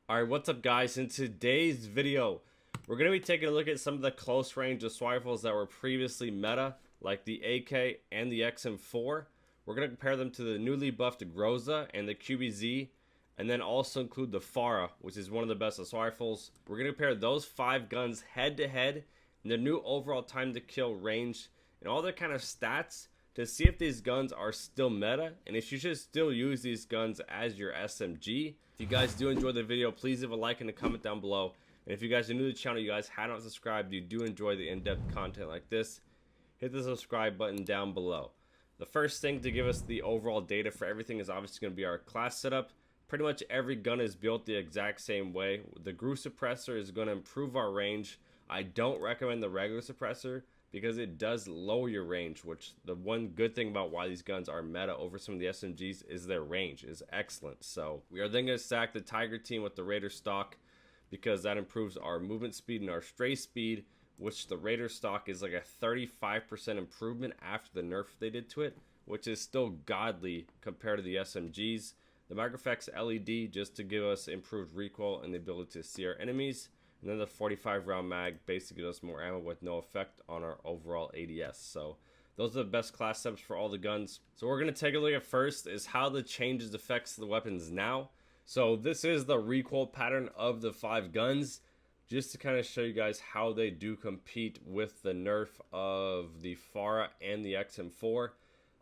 Alright, what's up guys? In today's video, we're going to be taking a look at some of the close range assault rifles that were previously meta, like the AK and the XM4. We're going to compare them to the newly buffed Groza and the QBZ, and then also include the Farah, which is one of the best assault rifles. We're going to compare those 5 guns head to head, and their new overall time to kill range, and all their kind of stats, to see if these guns are still meta, and if you should still use these guns as your SMG. If you guys do enjoy the video, please leave a like and a comment down below. And if you guys are new to the channel, you guys have not subscribed, you do enjoy the in-depth content like this, hit the subscribe button down below. The first thing to give us the overall data for everything is obviously going to be our class setup. Pretty much every gun is built the exact same way. The GFUEL suppressor is going to improve our range. I don't recommend the regular suppressor because it does lower your range, which the one good thing about why these guns are meta over some of the SMGs is their range is excellent. So we are then going to stack the Tiger team with the Raider stock because that improves our movement speed and our stray speed, which the Raider stock is like a 35% improvement after the nerf they did to it, which is still godly compared to the SMGs. The Microflex LED just to give us improved recoil and the ability to see our enemies. And then the 45 round mag basically gives us more ammo with no effect on our overall ADS. So those are the best class setups for all the guns. So we're going to take a look at first is how the changes affects the weapons now. So this is the recoil pattern of the 5 guns, just to kind of show you guys how they do compete with the nerf of the Farah and the XM4.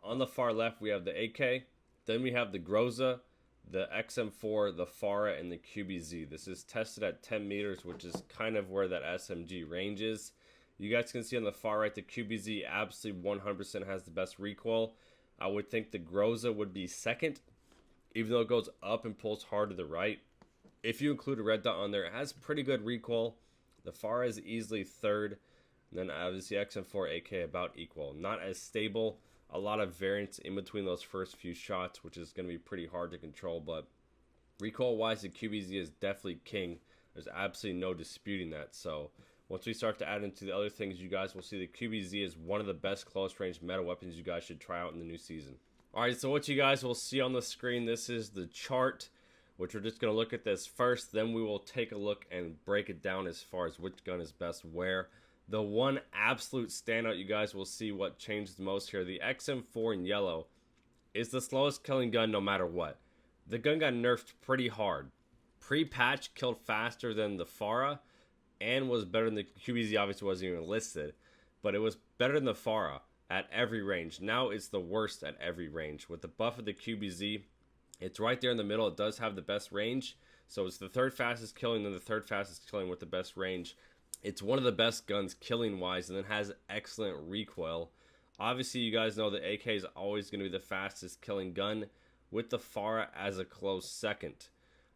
On the far left we have the AK, then we have the Groza, the XM4, the Farah, and the QBZ. This is tested at 10 meters, which is kind of where that SMG range is. You guys can see on the far right, the QBZ absolutely 100% has the best recoil. I would think the Groza would be second, even though it goes up and pulls hard to the right. If you include a red dot on there, it has pretty good recoil. The Farah is easily third, and then obviously XM4, AK about equal. Not as stable. A lot of variance in between those first few shots, which is going to be pretty hard to control, but recoil wise the QBZ is definitely king. There's absolutely no disputing that. So once we start to add into the other things, you guys will see the QBZ is one of the best close range meta weapons you guys should try out in the new season. Alright, so what you guys will see on the screen, this is the chart, which we're just going to look at this first, then we will take a look and break it down as far as which gun is best where. The one absolute standout, you guys will see what changed the most here. The XM4 in yellow is the slowest killing gun no matter what. The gun got nerfed pretty hard. Pre-patch killed faster than the Farah and was better than the QBZ. Obviously wasn't even listed, but it was better than the Farah at every range. Now it's the worst at every range. With the buff of the QBZ, it's right there in the middle. It does have the best range. So it's the third fastest killing, then the third fastest killing with the best range. It's one of the best guns killing wise, and it has excellent recoil. Obviously you guys know the AK is always going to be the fastest killing gun, with the Farah as a close second.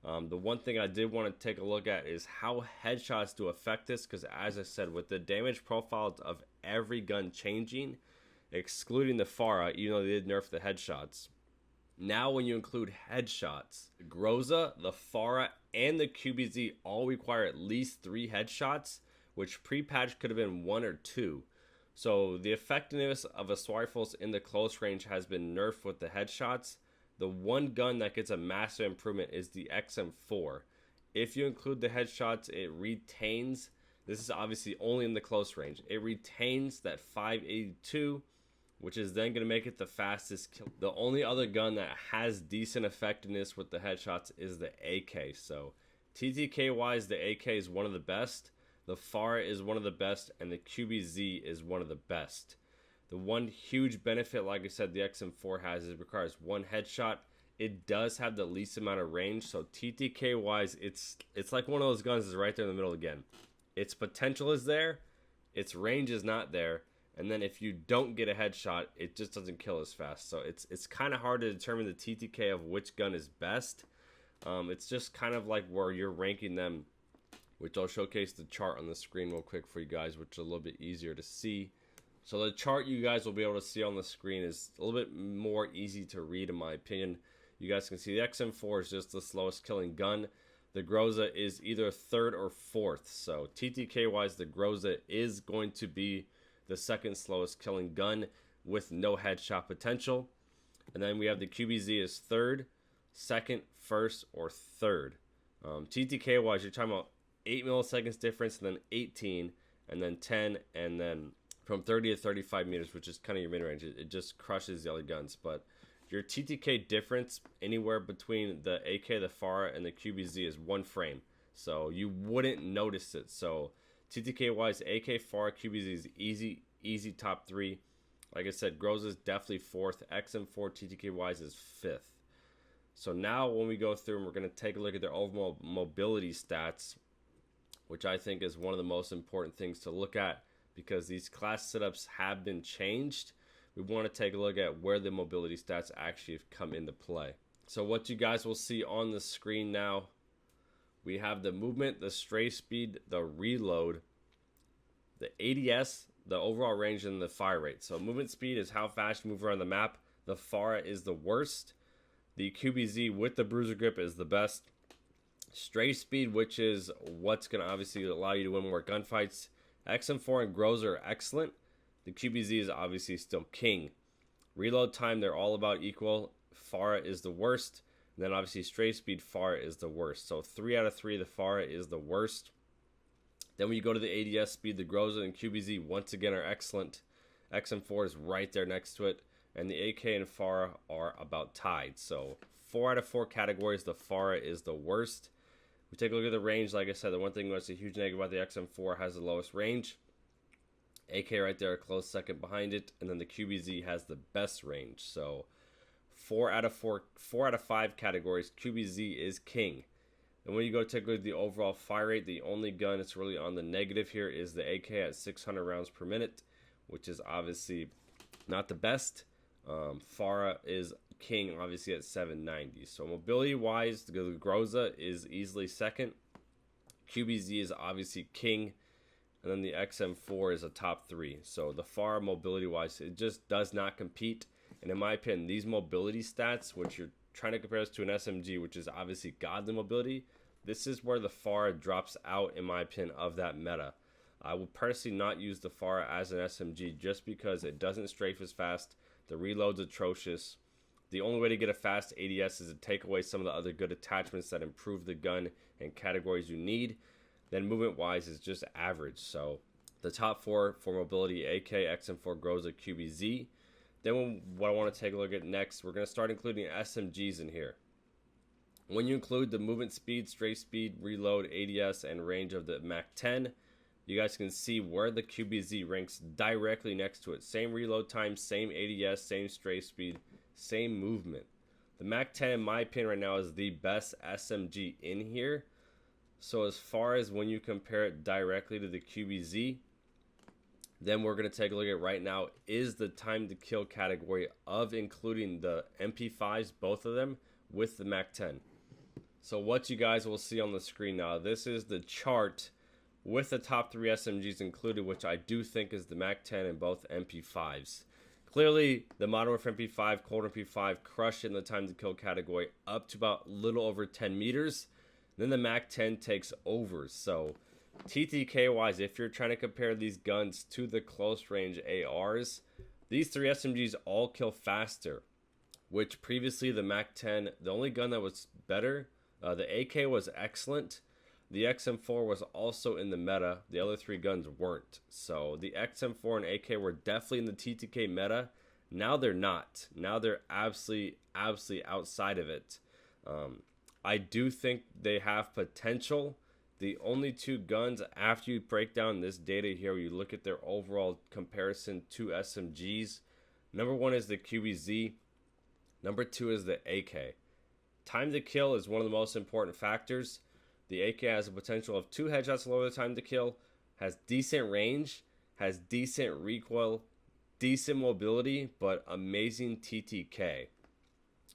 The one thing I did want to take a look at is how headshots do affect this, because as I said, with the damage profiles of every gun changing, excluding the Farah, even though they did nerf the headshots, now when you include headshots, the Groza, the Farah, and the QBZ all require at least 3 headshots, which pre-patch could have been 1 or 2. So the effectiveness of assault rifles in the close range has been nerfed with the headshots. The one gun that gets a massive improvement is the XM4. If you include the headshots, it retains, this is obviously only in the close range, it retains that 582, which is then going to make it the fastest kill. The only other gun that has decent effectiveness with the headshots is the AK. So TTK wise, the AK is one of the best. The Farah is one of the best, and the QBZ is one of the best. The one huge benefit, like I said, the XM4 has is it requires 1 headshot. It does have the least amount of range, so TTK wise, it's like one of those guns is right there in the middle again. Its potential is there, its range is not there, and then if you don't get a headshot, it just doesn't kill as fast. So it's kind of hard to determine the TTK of which gun is best. It's just kind of like where you're ranking them, which I'll showcase the chart on the screen real quick for you guys, which is a little bit easier to see. So the chart you guys will be able to see on the screen is a little bit more easy to read in my opinion. You guys can see the XM4 is just the slowest killing gun. The Groza is either 3rd or 4th. So TTK wise, the Groza is going to be the 2nd slowest killing gun with no headshot potential. And then we have the QBZ is 3rd, 2nd, 1st, or 3rd. TTK wise, you're talking about 8 milliseconds difference, and then 18, and then 10, and then from 30 to 35 meters, which is kind of your mid range. It just crushes the other guns. But your TTK difference anywhere between the AK, the FARA, and the QBZ is 1 frame. So you wouldn't notice it. So TTK wise, AK, FARA, QBZ is easy top 3. Like I said, Groza is definitely 4th. XM4 TTK wise is 5th. So now when we go through and we're going to take a look at their overall mobility stats, which I think is one of the most important things to look at, because these class setups have been changed. We want to take a look at where the mobility stats actually have come into play. So what you guys will see on the screen now, we have the movement, the stray speed, the reload, the ADS, the overall range, and the fire rate. So movement speed is how fast you move around the map. The FARA is the worst. The QBZ with the bruiser grip is the best. Stray speed, which is what's going to obviously allow you to win more gunfights. XM4 and Groza are excellent. The QBZ is obviously still king. Reload time, they're all about equal. FARA is the worst. And then obviously stray speed, FARA is the worst. So 3 out of 3, the FARA is the worst. Then when you go to the ADS speed, the Groza and QBZ once again are excellent. XM4 is right there next to it. And the AK and FARA are about tied. So 4 out of 4 categories, the FARA is the worst. We take a look at the range. Like I said, the one thing that's a huge negative about the XM4 has the lowest range. AK right there, a close second behind it, and then the QBZ has the best range. So 4 out of 5 categories, QBZ is king. And when you go take a look at the overall fire rate, the only gun that's really on the negative here is the AK at 600 rounds per minute, which is obviously not the best. FARA is king, obviously, at 790. So mobility wise, the Groza is easily second. QBZ is obviously king, and then the XM4 is a top 3. So the FARA mobility wise, it just does not compete. And in my opinion, these mobility stats, which you're trying to compare this to an SMG, which is obviously godly mobility, this is where the FARA drops out, in my opinion, of that meta. I will personally not use the FARA as an SMG just because it doesn't strafe as fast. The reload's atrocious. The only way to get a fast ADS is to take away some of the other good attachments that improve the gun and categories you need. Then movement-wise is just average. So the top 4 for mobility, AK, XM4, Groza, QBZ. Then what I want to take a look at next, we're going to start including SMGs in here. When you include the movement speed, stray speed, reload, ADS, and range of the MAC-10, you guys can see where the QBZ ranks directly next to it. Same reload time, same ADS, same stray speed, same movement. The MAC-10, in my opinion, right now is the best SMG in here. So as far as when you compare it directly to the QBZ, then we're going to take a look at right now is the time to kill category of including the MP5s, both of them, with the MAC-10. So what you guys will see on the screen now, this is the chart with the top 3 SMGs included, which I do think is the MAC-10 and both MP5s. Clearly, the Modern Warfare MP5, Cold MP5 crushed in the time to kill category up to about a little over 10 meters. Then the MAC-10 takes over. So TTK wise, if you're trying to compare these guns to the close range ARs, these 3 SMGs all kill faster, which previously the MAC-10, the only gun that was better, the AK was excellent. The XM4 was also in the meta. The other 3 guns weren't. So the XM4 and AK were definitely in the TTK meta. Now they're not. Now they're absolutely outside of it. I do think they have potential. The only 2 guns, after you break down this data here, you look at their overall comparison to SMGs. Number 1 is the QBZ. Number 2 is the AK. Time to kill is one of the most important factors. The AK has a potential of 2 headshots lower the time to kill, has decent range, has decent recoil, decent mobility, but amazing TTK.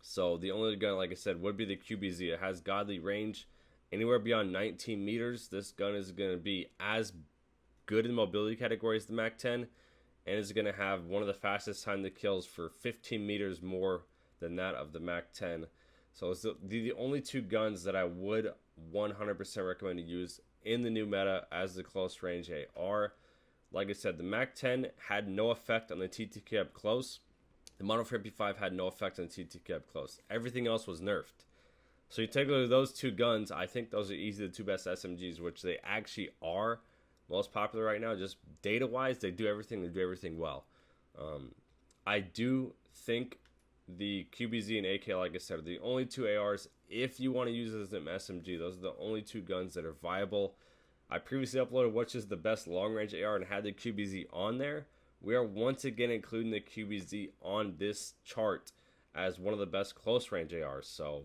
So the only gun, like I said, would be the QBZ. It has godly range. Anywhere beyond 19 meters, this gun is going to be as good in mobility category as the MAC-10, and is going to have one of the fastest time to kills for 15 meters more than that of the MAC-10. So it's the only 2 guns that I would 100% recommend to use in the new meta as the close range AR. Like I said, the MAC-10 had no effect on the TTK up close. The Modern Warfare MP5 had no effect on the TTK up close. Everything else was nerfed. So you take a look at those two guns. I think those are easily the two best SMGs, which they actually are most popular right now. Just data wise, they do everything well. I do think the QBZ and AK, like I said, are the only two ARs. If you want to use it as an SMG, those are the only two guns that are viable. I previously uploaded which is the best long range AR and had the QBZ on there. We are once again including the QBZ on this chart as one of the best close range ARs. So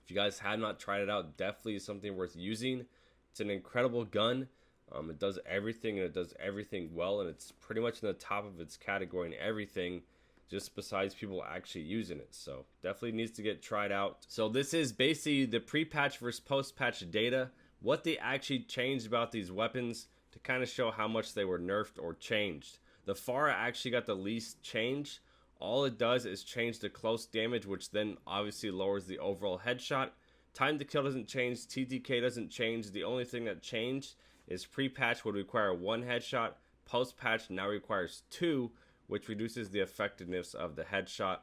if you guys have not tried it out, definitely something worth using. It's an incredible gun. It does everything, and it does everything well, and it's pretty much in the top of its category and everything, just besides people actually using it. So definitely needs to get tried out. So this is basically the pre-patch versus post-patch data, what they actually changed about these weapons to kind of show how much they were nerfed or changed. The FAR actually got the least change. All it does is change the close damage, which then obviously lowers the overall headshot. Time to kill doesn't change, TTK doesn't change. The only thing that changed is pre-patch would require 1 headshot, post-patch now requires 2, which reduces the effectiveness of the headshot.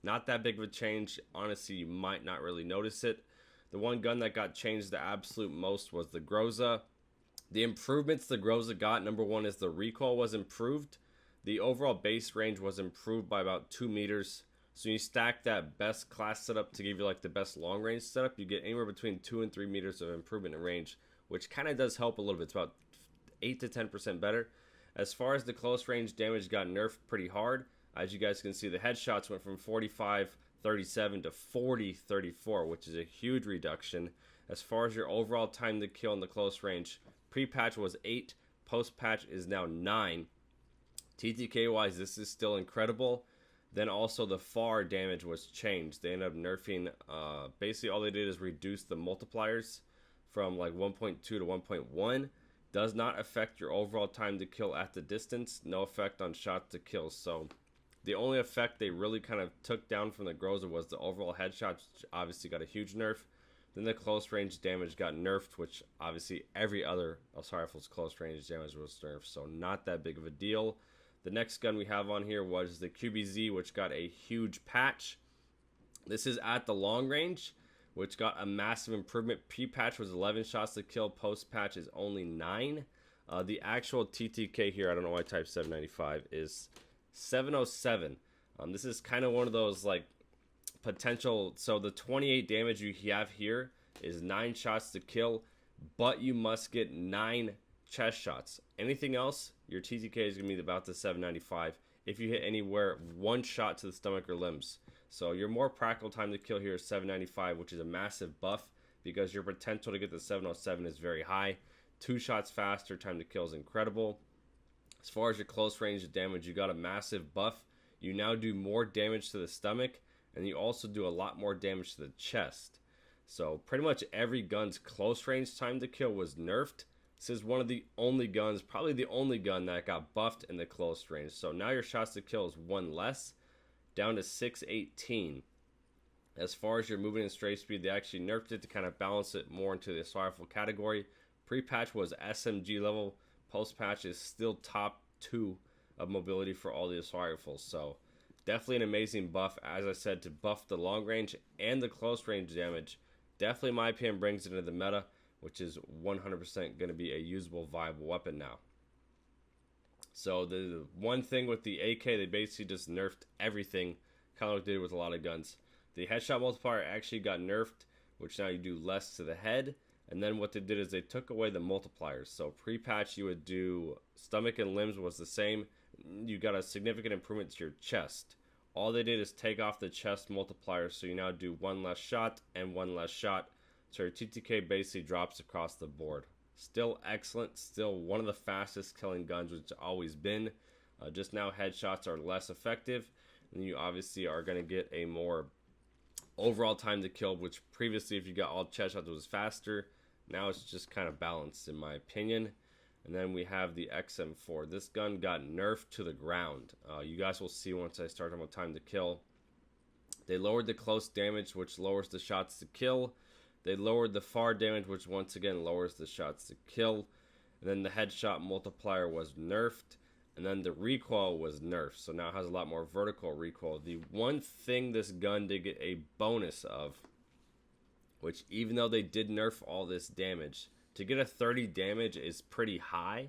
Not that big of a change. Honestly, you might not really notice it. The one gun that got changed the absolute most was the Groza. The improvements the Groza got, number one is the recoil was improved. The overall base range was improved by about 2 meters. So you stack that best class setup to give you like the best long range setup, you get anywhere between 2 and 3 meters of improvement in range, which kind of does help a little bit. It's about 8 to 10% better. As far as the close range damage got nerfed pretty hard. As you guys can see, the headshots went from 45-37 to 40-34, which is a huge reduction. As far as your overall time to kill in the close range, pre-patch was 8, post-patch is now 9. TTK wise, this is still incredible. Then also the FAR damage was changed. They ended up nerfing, basically all they did is reduce the multipliers from like 1.2 to 1.1. Does not affect your overall time to kill at the distance. No effect on shots to kill. So the only effect they really kind of took down from the Groza was the overall headshots, which obviously got a huge nerf. Then the close range damage got nerfed, which obviously every other assault rifle's close range damage was nerfed. So not that big of a deal. The next gun we have on here was the QBZ, which got a huge patch. This is at the long range, which got a massive improvement. Pre-patch was 11 shots to kill. Post-patch is only 9. The actual TTK here, I don't know why I typed 795, is 707. This is kind of one of those like potential. So the 28 damage you have here is 9 shots to kill, but you must get 9 chest shots. Anything else, your TTK is going to be about the 795 if you hit anywhere 1 shot to the stomach or limbs. So your more practical time to kill here is 795, which is a massive buff because your potential to get the 707 is very high. 2 shots faster, time to kill is incredible. As far as your close range damage, you got a massive buff. You now do more damage to the stomach, and you also do a lot more damage to the chest. So pretty much every gun's close range time to kill was nerfed. This is one of the only guns, probably the only gun that got buffed in the close range. So now your shots to kill is 1 less, down to 618. As far as your movement and strafe speed, they actually nerfed it to kind of balance it more into the assault rifle category. Pre-patch was SMG level. Post-patch is still top 2 of mobility for all the assault rifles. So definitely an amazing buff, as I said, to buff the long range and the close range damage. Definitely, in my opinion, brings it into the meta, which is 100% going to be a usable, viable weapon now. So the one thing with the AK, they basically just nerfed everything, kind of like they did with a lot of guns. The headshot multiplier actually got nerfed, which now you do less to the head. And then what they did is they took away the multipliers. So pre-patch you would do stomach and limbs was the same. You got a significant improvement to your chest. All they did is take off the chest multiplier, so you now do 1 less shot and 1 less shot. So your TTK basically drops across the board. Still excellent, still one of the fastest killing guns, which it's always been. Just now headshots are less effective, and you obviously are going to get a more overall time to kill, which previously if you got all chest shots was faster. Now it's just kind of balanced in my opinion. And then we have the XM4. This gun got nerfed to the ground. You guys will see once I start talking about time to kill. They lowered the close damage, which lowers the shots to kill. They lowered the FAR damage, which once again lowers the shots to kill. And then the headshot multiplier was nerfed. And then the recoil was nerfed. So now it has a lot more vertical recoil. The one thing this gun did get a bonus of which even though they did nerf all this damage, to get a 30 damage is pretty high.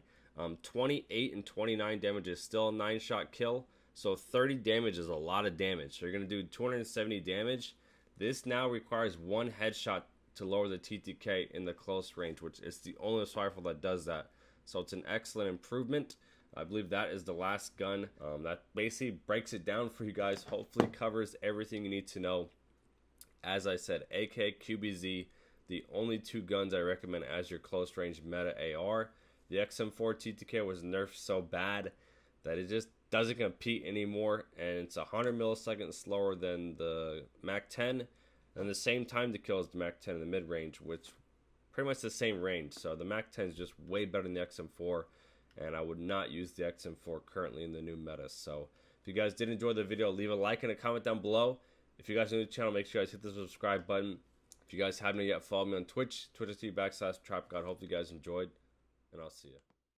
28 and 29 damage is still a 9-shot kill, so 30 damage is a lot of damage. So you're going to do 270 damage. This now requires 1 headshot to lower the TTK in the close range, which is the only rifle that does that. So it's an excellent improvement. I believe that is the last gun. That basically breaks it down for you guys. Hopefully covers everything you need to know. As I said, AK, QBZ, the only 2 guns I recommend as your close range meta AR. The XM4 TTK was nerfed so bad that it just doesn't compete anymore, and it's 100 milliseconds slower than the MAC-10, and the same time to kill as the MAC-10 in the mid-range, which pretty much the same range. So the MAC-10 is just way better than the XM4, and I would not use the XM4 currently in the new meta. So if you guys did enjoy the video, leave a like and a comment down below. If you guys are new to the channel, make sure you guys hit the subscribe button. If you guys haven't yet, follow me on Twitch, twitch.tv/Trapgod. Hope you guys enjoyed, and I'll see you.